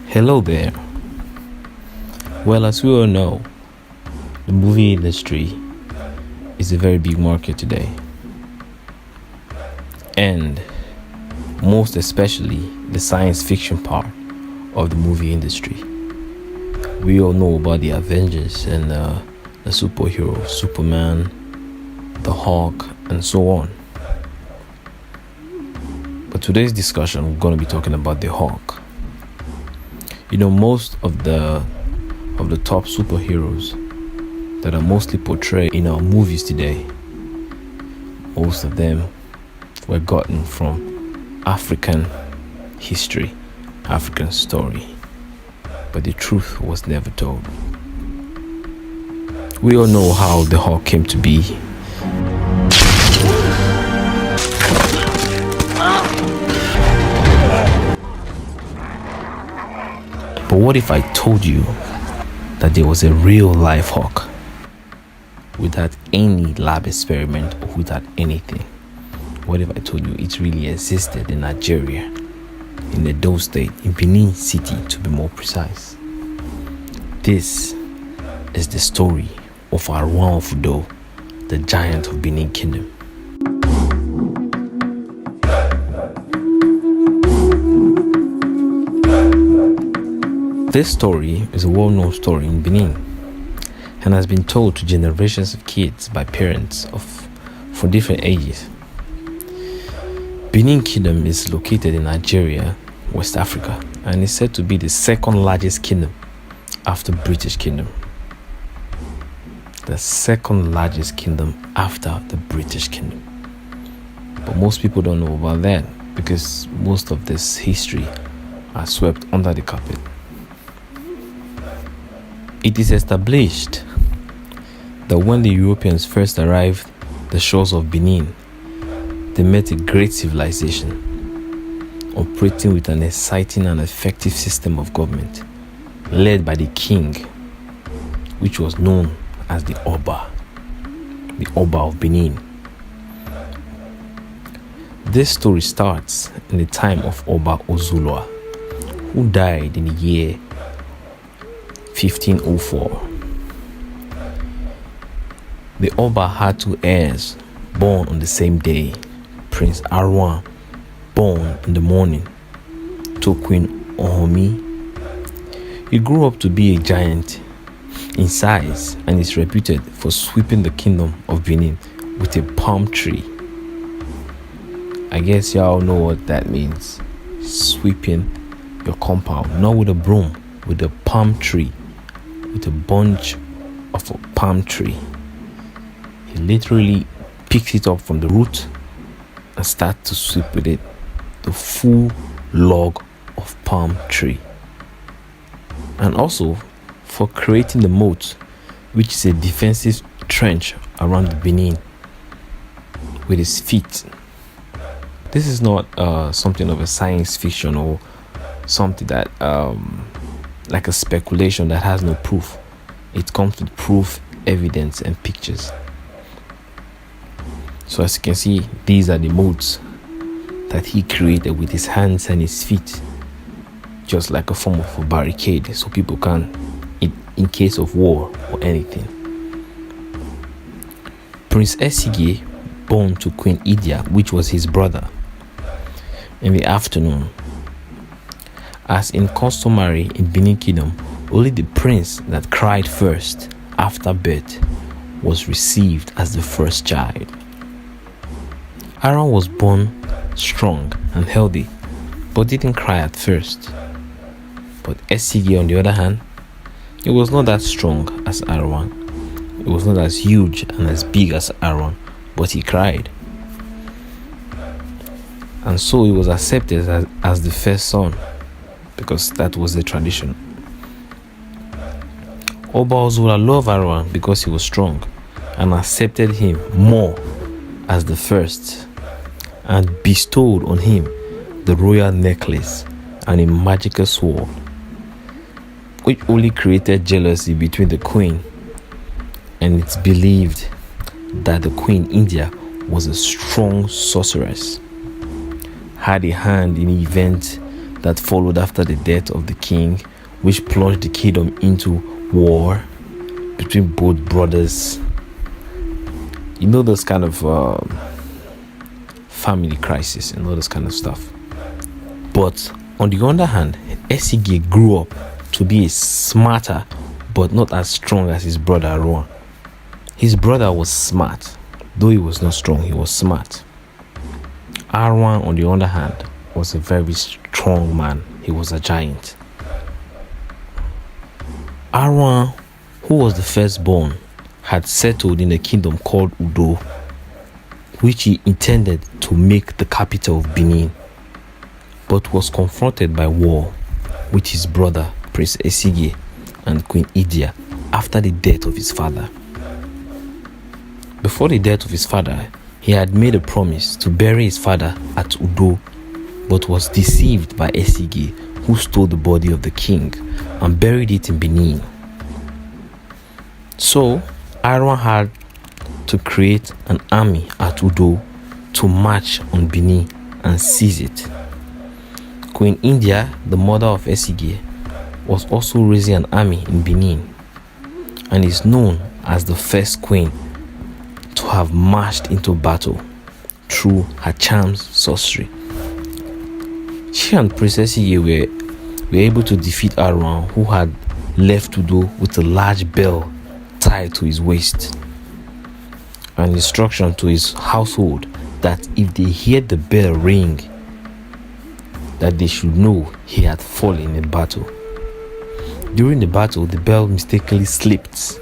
Hello there. Well, as we all know, the movie industry is a very big market today. And most especially the science fiction part of the movie industry. We all know about the Avengers and the superheroes, Superman, the Hulk, and so on. But today's discussion, we're going to be talking about the Hulk. You know, most of the top superheroes that are mostly portrayed in our movies today, most of them were gotten from African history, African story. But the truth was never told. We all know how the Hulk came to be. But what if I told you that there was a real life Hulk without any lab experiment or without anything? What if I told you it really existed in Nigeria, in Edo State, in Benin City to be more precise? This is the story of Arhuanran, the giant of Benin Kingdom. This story is a well-known story in Benin and has been told to generations of kids by parents for different ages. Benin Kingdom is located in Nigeria, West Africa, and is said to be the second largest kingdom after British Kingdom. The second largest kingdom after the British Kingdom. But most people don't know about that because most of this history are swept under the carpet. It is established that when the Europeans first arrived the shores of Benin, they met a great civilization operating with an exciting and effective system of government led by the king, which was known as the Oba of Benin. This story starts in the time of Oba Ozulwa, who died in the year 1504. The Oba had two heirs born on the same day. Prince Arhuanran, born in the morning, to Queen Ohomi. He grew up to be a giant in size and is reputed for sweeping the kingdom of Benin with a palm tree. I guess y'all know what that means. Sweeping your compound, not with a broom, with a palm tree, with a bunch of a palm tree. He literally picks it up from the root and starts to sweep with it the full log of palm tree. And also for creating the moat, which is a defensive trench around the Benin, with his feet. This is not something of a science fiction or something that like a speculation that has no proof. It comes with proof, evidence, and pictures. So as you can see, these are the moats that he created with his hands and his feet, just like a form of a barricade, so people can, in case of war or anything. Prince Esige, born to Queen Idia, which was his brother, in the afternoon. As in customary in Benin Kingdom, only the prince that cried first after birth was received as the first child. Aaron was born strong and healthy, but didn't cry at first. But Esige, on the other hand, it was not that strong as Aaron. It was not as huge and as big as Aaron, but he cried. And so he was accepted as the first son, because that was the tradition. Oba Ozulwa loved Aaron because he was strong and accepted him more as the first and bestowed on him the royal necklace and a magical sword, which only created jealousy between the queen, and it's believed that the Queen India was a strong sorceress, had a hand in the event that followed after the death of the king, which plunged the kingdom into war between both brothers. You know, those kind of family crisis and all this kind of stuff. But on the other hand, Esige grew up to be a smarter but not as strong as his brother Arhuan. His brother was smart, though he was not strong, he was smart. Arhuan, on the other hand, was a very strong man. He was a giant. Arhuan, who was the firstborn, had settled in a kingdom called Udo, which he intended to make the capital of Benin, but was confronted by war with his brother Prince Esige and Queen Idia after the death of his father. Before the death of his father, he had made a promise to bury his father at Udo, but was deceived by Esige, who stole the body of the king and buried it in Benin. So, Arhuan had to create an army at Udo to march on Benin and seize it. Queen India, the mother of Esige, was also raising an army in Benin and is known as the first queen to have marched into battle through her charms sorcery. She and Princess Esige were able to defeat Arhuan, who had left Udo with a large bell tied to his waist, an instruction to his household that if they heard the bell ring, that they should know he had fallen in battle. During the battle, the bell mistakenly slipped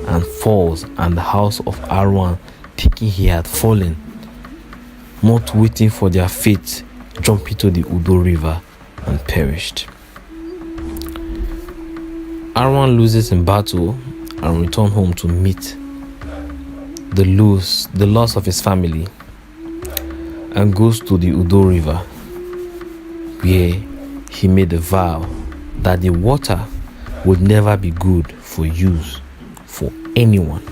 and falls, and the house of Arhuan, thinking he had fallen, not waiting for their fate, jumped into the Udo River and perished. Arhuan loses in battle and returns home to meet the loss of his family, and goes to the Udo River, where he made a vow that the water would never be good for use for anyone.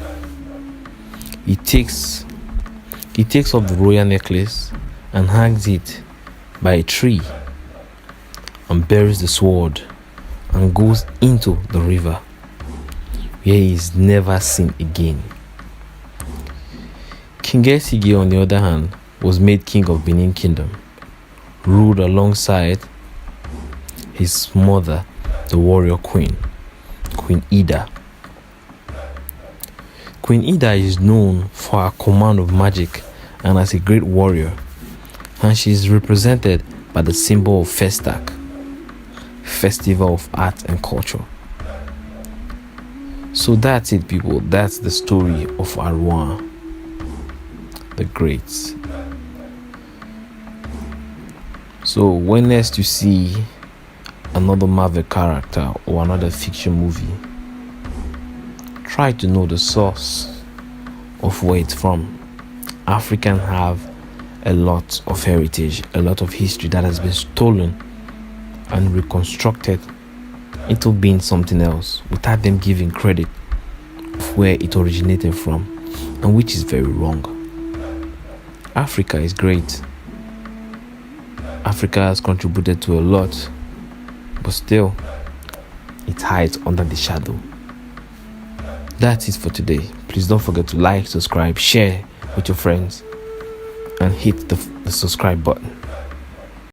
He takes off the royal necklace and hangs it by a tree and buries the sword and goes into the river, where he is never seen again. King Esige, on the other hand, was made king of Benin Kingdom, ruled alongside his mother, the warrior queen, Queen Ida. Queen Ida is known for her command of magic and as a great warrior, and she is represented by the symbol of Festac, Festival of Art and Culture. So that's it, people. That's the story of Arhuan the Great. So when next you see another Marvel character or another fiction movie, try to know the source of where it's from. Africans have a lot of heritage, a lot of history that has been stolen and reconstructed into being something else without them giving credit of where it originated from, and which is very wrong. Africa is great. Africa has contributed to a lot, but still, it hides under the shadow. That's it for today. Please don't forget to like, subscribe, share with your friends, and hit the subscribe button.